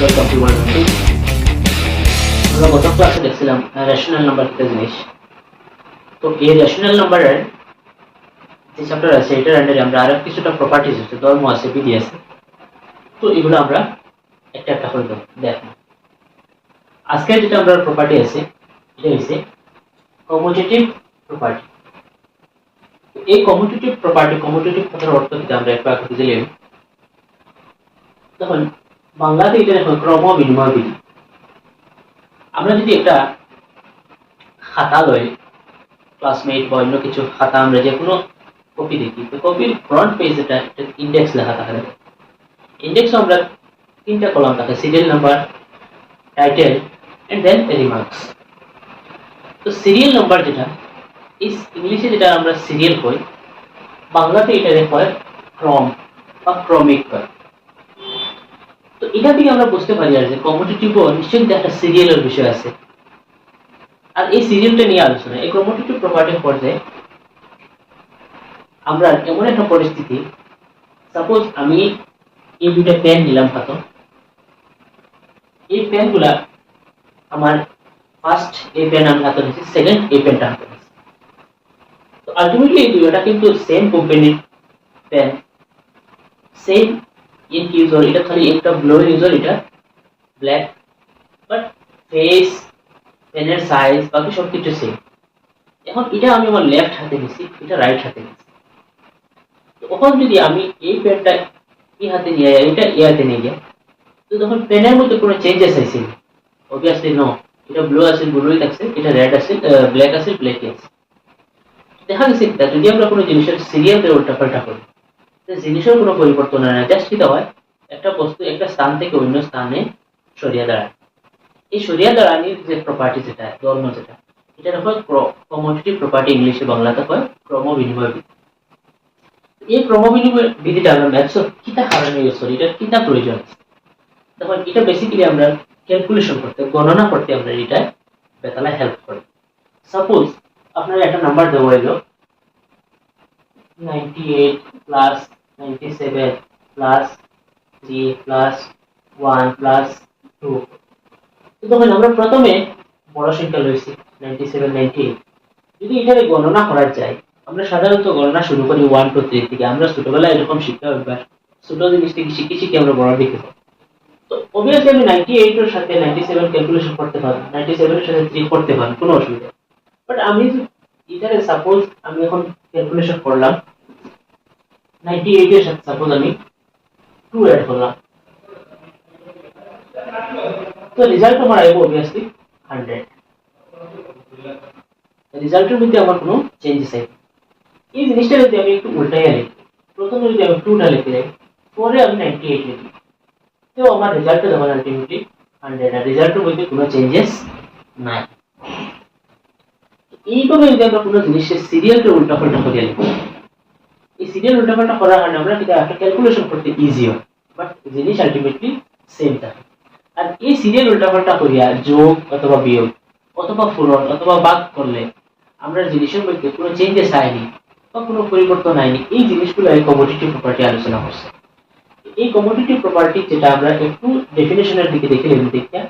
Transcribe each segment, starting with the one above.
Welcome to world to. আমরা গত ক্লাসে দেখছিলাম রেশনাল নাম্বার একটা জিনিস। তো এই রেশনাল নাম্বারের যে চ্যাপ্টার আছে এটার আন্ডারে আমরা আরো কিছুটা প্রপার্টিজ আছে, ধর্ম আছে, বিধি আছে। তো এগুলো আমরা একটা একটা করে দেখব। আজকে যেটা আমরা প্রপার্টি আছে এটা হচ্ছে কমিউটেটিভ প্রপার্টি। এই কমিউটেটিভ প্রপার্টি, কমিউটেটিভ কথার অর্থ কি আমরা একটু আগে বুঝলাম। তখন বাংলাতে এটা দেখো ক্রম বিনিময় বিধি। আমরা যদি একটা খাতা লই, ক্লাসমেট বা অন্য কিছু খাতা, আমরা যে কোনো কপি দেখি, তো কপির ফ্রন্ট পেজ এটা একটা ইন্ডেক্স লেখা থাকে। ইন্ডেক্স আমরা তিনটা কলাম থাকে, serial number, title and then remarks. তো সিরিয়াল নাম্বার যেটা ইংলিশে যেটা আমরা সিরিয়াল কই, বাংলাতে এটা হয় ক্রম বা ক্রমিক কয়। তো এটা থেকে আমরা বুঝতে পারি আর যে কমিউটেটিভও নিশ্চয়ই একটা সিরিয়ালের বিষয় আছে। আর এই সিরিয়ালটা নিয়ে আলোচনা, এই কমিউটেটিভ প্রপার্টির পর্যায়ে আমরা এমন একটা পরিস্থিতি, সাপোজ আমি এই দুইটা পেন নিলাম হাতে, এই পেনগুলা আমার ফার্স্ট এই পেন আমি হাতে নিয়েছি, সেকেন্ড এই পেনটা হাতে নিয়েছি। তো আলটিমেটলি এই দুইটা কিন্তু সেম কোম্পানির পেন, সেম ইঙ্ক ইউজার, এটা খালি একটা ব্লু ইউজার, এটা ব্ল্যাক, বাট ফেস, পেনের সাইজ, বাকি সব কিছু সেম। এখন এটা আমি আমার লেফট হাতে নিয়েছি, এটা রাইট হাতে নিয়েছি। তখন যদি আমি এই পেনটা এই হাতে নিয়ে যাই, এটা এই হাতে নিয়ে যাই, তো তখন পেনের মধ্যে কোনো চেঞ্জেস আছে? Obviously no. এটা ব্লু আছে, ব্লুই থাকছে, এটা রেড আছে, ব্ল্যাক আছে, ব্ল্যাকই আছে। দেখা গেছে যদি আমরা কোনো জিনিসের সিরিয়াল দিয়ে উল্টাপাল্টা করি, জিনিসের কোনো পরিবর্তন হয় না, জাস্ট কি হয়, একটা বস্তু একটা স্থান থেকে অন্য স্থানে সরিয়ে দাঁড়ায়। এই সরিয়ে দাঁড়ানির যে প্রপার্টি, যেটা ধর্ম, যেটা এটা হয় কমিউটেটিভ প্রপার্টি, ইংলিশে বাংলাতে হয় ক্রম বিনিময় বিধি। এই ক্রম বিনিময় বিধিটা আমরা ম্যাথসের কিতা কারণে ইউজ করি, এটার কিতা প্রয়োজন আছে? তখন এটা বেসিক্যালি আমরা ক্যালকুলেশন করতে, গণনা করতে আমরা এটা বেতালা হেল্প করে। সাপোজ আপনার একটা নাম্বার দেওয়া হইল 98 প্লাস 97 প্লাস 3 প্লাস 1 প্লাস 2। তখন আমরা প্রথমে বড় সংখ্যা লইছি 97 98। যদি এটাকে গণনা করা যায়, আমরা সাধারণত গণনা শুরু করি 1 2 3 থেকে। আমরা ছোটবেলায় এরকম শিক্ষা অভ্যাস, ছোট জিনিস থেকে শিখে শিখে আমরা বড় দিকে যাই। তো অবভিয়াসলি আমি 98 এর সাথে 97 ক্যালকুলেশন করতে পারবো, 97 এর সাথে 3 করতে পারবো, কোনো অসুবিধা নেই। বাট আমি এটারে সাপোজ আমি এখন ক্যালকুলেশন করলাম 98 এর সাথে সাপোজ আমি 2 এড করলাম, তো রেজাল্ট আমার আইবো অবভিয়াসলি 100। রেজাল্টের মধ্যে আমার কোনো চেঞ্জেস আইবে। এই জিনিসটা যদি আমি একটু উল্টাইয়া লিখি, প্রথমে যদি আমি 2টা লিখে যাই, পরে আমি 98 লিখি, তো আমার রেজাল্টটা যখন আলটিমেটলি 100, আর রেজাল্টের মধ্যে কোনো চেঞ্জেস নাই। এইভাবে যদি আমরা কোনো জিনিসের সিরিয়ালটা উল্টাপাল্টা করে লিখি, এই সিরিয়াল উল্টাপাল্টা করার কারণে আমরা কিন্তু একটা ক্যালকুলেশন করতে ইজি হয়, বাট জিনিস আলটিমেটলি সেম থাকে। আর এই সিরিয়াল উল্টাপাল্টা করিয়া যোগ অথবা বিয়োগ অথবা পূরণ অথবা ভাগ করলে আমরা জিনিসের মধ্যে কোনো চেঞ্জেস আয়নি বা কোনো পরিবর্তন আয়নি। এই জিনিসগুলো এই কমোডিটি প্রপার্টি আলোচনা করছে। এই কমোডিটি প্রপার্টি যেটা আমরা একটু ডেফিনেশনের দিকে দেখে দেখিয়া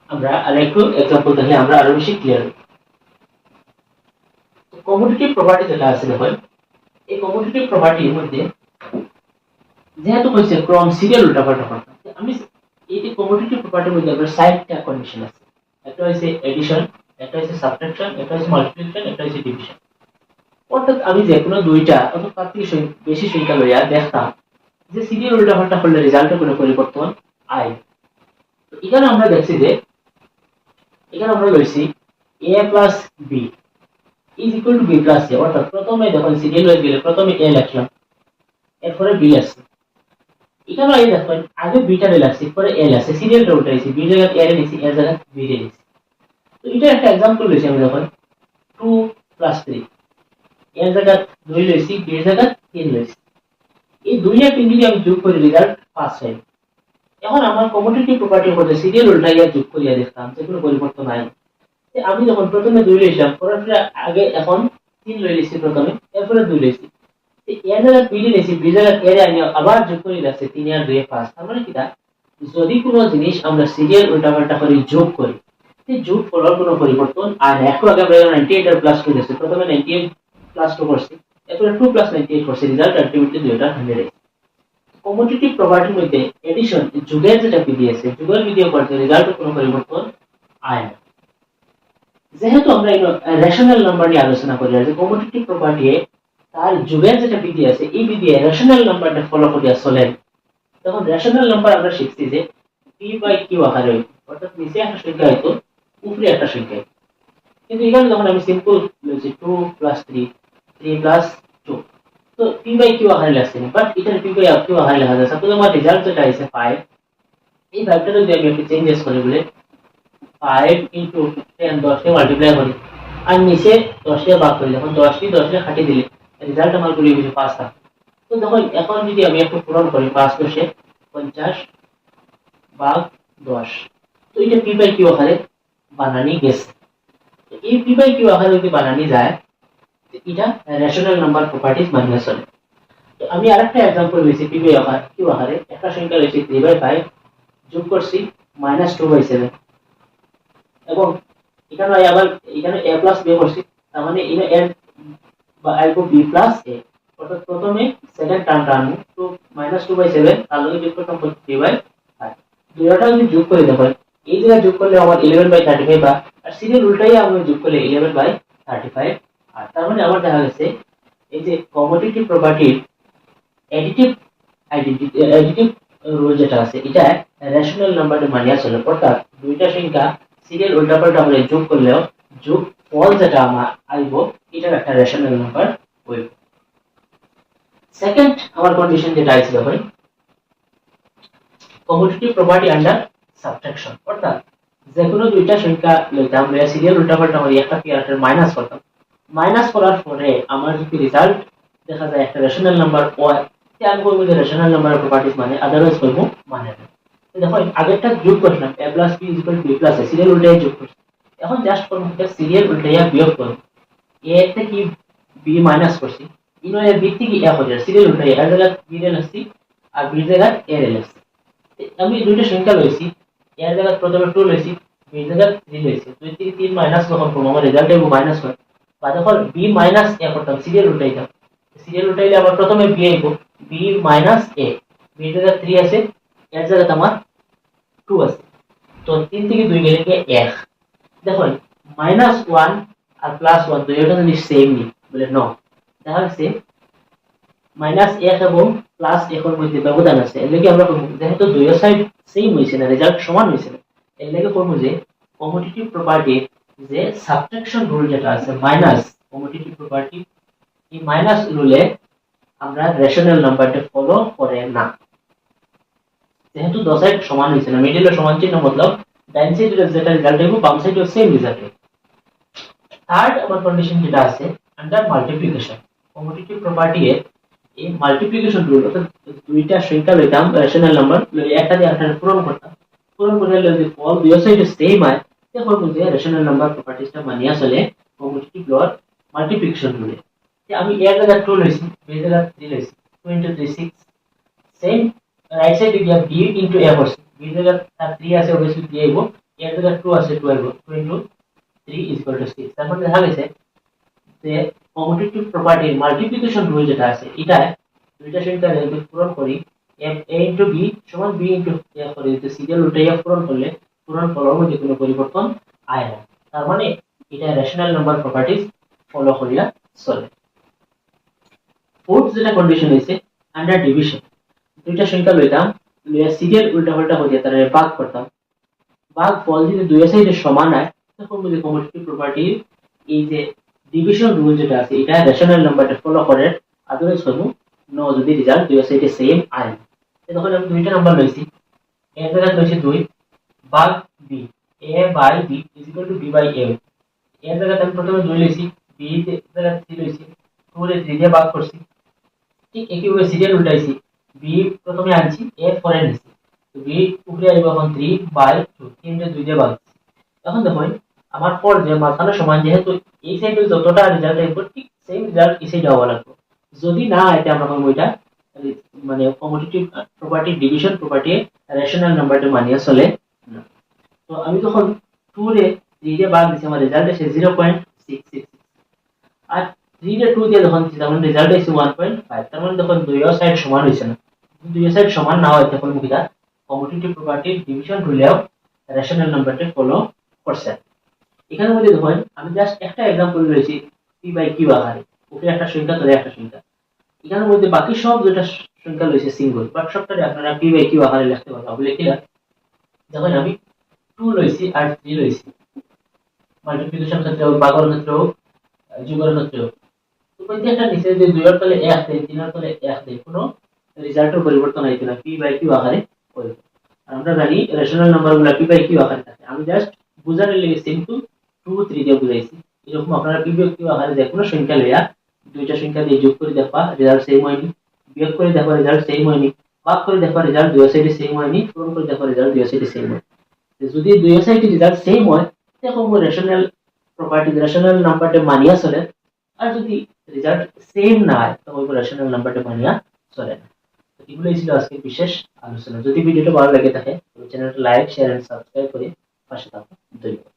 আমরা আর একটু এক্সাম্পল দেখলে আমরা আরো বেশি ক্লিয়ার হই। কমোডিটি প্রপার্টি যেটা আছে দেখুন, এই কমোডিটি প্রপার্টির মধ্যে যেহেতু হয়েছে ক্রম সিরিয়াল উল্টাপাল্টা করতে, আমি এই যে কমোডিটি প্রপার্টির মধ্যে আমরা 6টা কন্ডিশন আছে। একটা হচ্ছে এডিশন, একটা হচ্ছে সাবট্রাকশন, একটা হচ্ছে মাল্টিপ্লিকেশন, একটা হচ্ছে ডিভিশন। অর্থাৎ আমি যে কোনো দুইটা অথবা তার থেকে বেশি সংখ্যা লইয়া দেখতাম যে সিরিয়াল উল্টাপাল্টা করলে রেজাল্টে কোনো পরিবর্তন আয়। তো এখানে আমরা দেখছি যে এখানে আমরা লইছি a plus b is equal to b plus a। অর্থাৎ প্রথমে যখন সিরিয়াল হয়ে গেলে প্রথমে a লিখলাম, এরপরে b আছে। এখানে এই দেখুন আগে b টা লিখছি, পরে a আছে, সিরিয়ালটা উল্টাইছি, b জায়গায় a নিছি, a জায়গায় b নিছি। তো এটা একটা एग्जांपल লইছি আমি দেখুন 2 প্লাস 3, a জায়গায় 2 লইছি, b জায়গায় 3 লইছি। এই 2 আর 3 যদি আমি যোগ করি রেজাল্ট 5 হয়। এখন আমার কমোডিটি প্রপার্টির মধ্যে সিরিয়াল উল্টাইয়া যোগ করিয়া দেখতাম যে কোনো পরিবর্তন নাই। আমি যখন প্রথমে 2 লইছিলাম, পরে আগে এখন 3 লই লিছি, প্রথমে এরপরে 2 লইছি, এর জায়গায় b নিছি, b জায়গায় a আমি আবার যোগ করে দিছি, 3 আর 2 5। তার মানে কি যদি কোনো জিনিস আমরা সিরিয়াল উল্টাপাল্টা করে যোগ করি, সেই যোগ ফলের কোনো পরিবর্তন আর না। একটু আগে আমরা 98 এর প্লাস 2 দিয়েছি, প্রথমে 98 প্লাস 2 করছি, এরপরে 2 প্লাস 98 করছি, রেজাল্ট আলটিমেটলি দুইটা 100। কমোডিটি প্রপার্টির মধ্যে এডিশন যোগের যেটা বিধি আছে, যোগের বিধি করতে রেজাল্টের কোনো পরিবর্তন আয় না। যেহেতু আমরা এই রেশনাল নাম্বার নিয়ে আলোচনা করি, যে কমোডিটি প্রপার্টি তার যোগের যেটা বিধি আছে, এই বিধি রেশনাল নাম্বারটা ফলো করিয়া চলে। তখন রেশনাল নাম্বার আমরা শিখছি যে পি বাই কিউ আকারে হইতো, অর্থাৎ নিচে একটা সংখ্যা হইতো, উপরে একটা সংখ্যা হইতো। কিন্তু এখানে যখন আমি সিম্পল বলছি 2 প্লাস 3, 3 প্লাস 2, তো পি বাই কিউ আকারে লাগছে না, বাট এখানে পি বাই কিউ আকারে লেখা যায়। সাপোজ আমার রেজাল্ট যেটা আছে 5, এই 5টা যদি আমি একটু চেঞ্জেস করি বলে 5 ইনটু 10, 10 কে মাল্টিপ্লাই করি আর নিচে 10 কে ভাগ করি, যখন 10 কে 10 কে কাটি দিলে রেজাল্ট আমার গুলি হইছে 5 থাকে। তো দেখুন এখন যদি আমি একটু পূরণ করি 5 10 50 ভাগ 10, তো এটা পি বাই কিউ আকারে বানানি গেছে। তো এই পি বাই কিউ আকারে যদি বানানি যায়, এটা রেশনাল নাম্বার প্রপার্টিজ মানিয়ে চলে। তো আমি আরেকটা एग्जांपल লইছি পি বাই কিউ আকারে, একটা সংখ্যা লইছি 3/5 যোগ করছি -2/7, এবং এখানে আবার এখানে a প্লাস b করছি, তার মানে এটা এর বা আইকো b প্লাস a, অর্থাৎ প্রথমে সেকেন্ড টার্মটা আনবো, তো -2/7 তার লগে যোগ করতাম 3/5, দুইটা যদি যোগ করে দেখো এই জায়গায় যোগ করলে আমার 11/35 বা আর সিরিয়াল উল্টাই আমি যোগ করলে 11/35, আর তার মানে আমার দেখা গেছে এই যে কমোডিটি প্রপার্টির অ্যাডিটিভ অ্যাডিটিভ রুল যেটা আছে, এটা রেশনাল নাম্বারে মানিয়া চলে। অর্থাৎ দুইটা সংখ্যা সিরিয়াল উল্টাপাল্টা করে যোগ করলেও যোগ ফল যেটা আমার আইব, এটার একটা রেশনাল নাম্বার হইব। সেকেন্ড আমার কন্ডিশন যেটা আছে দেখুন, কমোডিটি প্রপার্টি আন্ডার সাবট্রাকশন, অর্থাৎ যে কোনো দুইটা সংখ্যা লইতাম, সিরিয়াল উল্টাপাল্টা করে একটা কি আরেকটার মাইনাস করতাম, মাইনাস করার পরে আমার যদি রেজাল্ট দেখা যায় একটা রেশনাল নাম্বার হয়, তাহলে আমি বলবো যে রেশনাল নাম্বারের প্রপার্টিজ মানে, আদারওয়াইজ বলবো মানে না। তো দেখো আগেরটা যোগ করলাম a plus b equal to b plus a, serial উল্টাই যোগ করছি। এখন জাস্ট করব সিরিয়াল উল্টাইয়া বিয়োগ করব, a থেকে b মাইনাস করছি, ইনো এর b থেকে a হয়ে যায়, সিরিয়াল উল্টাইয়া এর জায়গায় b এর লাগছি আর b এর জায়গায় a এর লাগছি। আমি দুইটা সংখ্যা লইছি, এর জায়গায় প্রথমে 2 লইছি, b এর জায়গায় 3 লইছি, 2 থেকে 3 মাইনাস যখন করব আমার রেজাল্ট হবে -1, বা যখন b মাইনাস a করতাম সিরিয়াল উল্টাইতাম, সিরিয়াল উল্টাইলে আমার প্রথমে b আইবো, b মাইনাস a, b এর জায়গায় 3 আছে, এর জায়গায় আমার 2 আছে, তো 3 থেকে 2 গেলে কি 1। দেখুন -1 আর +1 দুইটা যদি সেম নি বলে নো, দেখা যাচ্ছে -1 এবং +1 এর মধ্যে ব্যবধান আছে। এর লাগি আমরা যেহেতু দুই সাইড সেম হইছে না, রেজাল্ট সমান হইছে না, এর লাগি করব যে কমোডিটি প্রপার্টি যে সাবট্রাকশন রুল যেটা আছে, মাইনাস কমোডিটি প্রপার্টি, এই মাইনাস রুলে আমরা রেশনাল নাম্বারটা ফলো করে না। যেহেতু দো সাইড সমান হইছে না, মিডলে সমান চিহ্ন মতলব ডান সাইডের যেটা রেজাল্ট হবে বাম সাইডেও সেম রেজাল্ট হবে। থার্ড আমার কন্ডিশন যেটা আছে আন্ডার মাল্টিপ্লিকেশন, কমোডিটি প্রপার্টি এর এই মাল্টিপ্লিকেশন রুল, অর্থাৎ দুইটা সংখ্যা লইতাম রেশনাল নাম্বার লই, একটা দিয়ে আরেকটা পূরণ করতাম, পূরণ করলে যদি ফল দুই সাইডে সেম হয়, তখন বুঝে রেশনাল নাম্বার প্রপার্টিজটা মানিয়া চলে কমোডিটি প্লট মাল্টিপ্লিকেশন রুলে। আমি এর জায়গায় 2 লইছি, বি এর জায়গায় 3 লইছি, 2 * 3 6, সেম রাইট সাইডে গিয়া b ইনটু a করছি, b এর জায়গায় 3 আছে, অবশ্যই 3 আইবো, এর জায়গায় 2 আছে, 2 আইবো, 2 * 3 = 6। তারপর দেখা গেছে যে কমোডিটি প্রপার্টির মাল্টিপ্লিকেশন রুল যেটা আছে, এটা দুইটা সংখ্যা যদি পূরণ করি a ইনটু b সমান b ইনটু a করে দিতে সিরিয়াল উল্টাইয়া পূরণ করলে পূরণ ফলের মধ্যে কোনো পরিবর্তন আয় না। তার মানে এটা রেশনাল নাম্বার প্রপার্টিজ ফলো করিয়া চলে। ফোর্থ যেটা কন্ডিশন হইছে আন্ডার ডিভিশন, দুইটা সংখ্যা লইতাম, লইয়া সিরিয়াল উল্টাপাল্টা হইয়া তারা ভাগ করতাম, ভাগ ফল যদি দুই সাইডে সমান হয়, তখন বুঝি কমোডিটি প্রপার্টি এই যে ডিভিশন রুল যেটা আছে, এটা রেশনাল নাম্বারটা ফলো করে, আদারওয়াইজ হবো নো যদি রেজাল্ট দুই সাইডে সেম আয়। তখন আমি দুইটা নাম্বার লইছি, এর জায়গায় লইছি 2 ভাগ b, a by b equal to b by a, এর জায়গায় আমি প্রথমে 2 লইছি, b এর জায়গায় 3 লইছি, 2 রে 3 দিয়ে ভাগ করছি, ঠিক একইভাবে সিরিয়াল উল্টাইছি, b প্রথমে আনছি, a পরে নিছি, তো b উপরে আইবো এখন 3/2, 3 রে 2 দিয়ে ভাগ। এখন দেখুন আমার পর যে মাঝখানে সমান, যেহেতু এই সাইডে যতটা রেজাল্ট আইবো ঠিক সেম রেজাল্ট এই সাইডে হওয়া লাগবে, যদি না এটা আমরা বলবো এটা মানে commutative property division property rational নাম্বারটা মানিয়া চলে না। তো আমি যখন 2 রে 3 দিয়ে ভাগ দিছি আমার রেজাল্ট এসে 0.666 আর 3 রে 2 দিয়ে যখন দিছি তখন রেজাল্ট এসে 1.5। তার মানে যখন দুই সাইড সমান হইছে না, দুই সাইড সমান না হয় তখন মুখিদা কমিউটেটিভ প্রপার্টি ডিভিশন রুলেও রেশনাল নাম্বারটা ফলো করছে। এখানের মধ্যে দেখুন আমি জাস্ট একটা एग्जांपल রয়েছি p বাই q আকারে, ওকে একটা সংখ্যা ধরে একটা সংখ্যা, এখানের মধ্যে বাকি সব যেটা সংখ্যা রয়েছে সিঙ্গেল, বাট সবটারে আপনারা p বাই q আকারে লিখতে পারবেন। লিখিলা দেখুন আমি 2 লইছি আর 3 লইছি, মাল্টিপ্লিকেশন ক্ষেত্রে হোক, ভাগের ক্ষেত্রে হোক, যোগের ক্ষেত্রে হোক, তো প্রত্যেকটা নিচে যে 2 এর তলে 1 দেই, 3 এর তলে 1 দেই, কোনো রেজাল্টের পরিবর্তন হইতো না, p বাই q আকারে হইতো। আর আমরা জানি রেশনাল নাম্বারগুলো p বাই q আকারে থাকে। আমি জাস্ট বুঝানোর লাগি সিম্পল 2 3 দিয়ে বুঝাইছি। এরকম আপনারা p বাই q আকারে যে কোনো সংখ্যা লইয়া দুইটা সংখ্যা দিয়ে যোগ করে দেখবা রেজাল্ট সেম হয়নি, বিয়োগ করে দেখবা রেজাল্ট সেম হয়নি, ভাগ করে দেখবা রেজাল্ট দুই সাইডে সেম হয়নি, পূরণ করে দেখবা রেজাল্ট দুই সাইডে সেম হয়। যদি দুই সাইডে রেজাল্ট সেম হয় তখন রেশনাল প্রপার্টি রেশনাল নাম্বারটা মানিয়া চলে, আর যদি রেজাল্ট সেম না হয় তখন রেশনাল নাম্বারটা মানিয়া চলে না। এগুলোই ছিল আজকের বিশেষ আলোচনা। যদি ভিডিওটা ভালো লাগে থাকে চ্যানেলটা লাইক শেয়ার এন্ড সাবস্ক্রাইব করে পাশে থাকুন। ধন্যবাদ।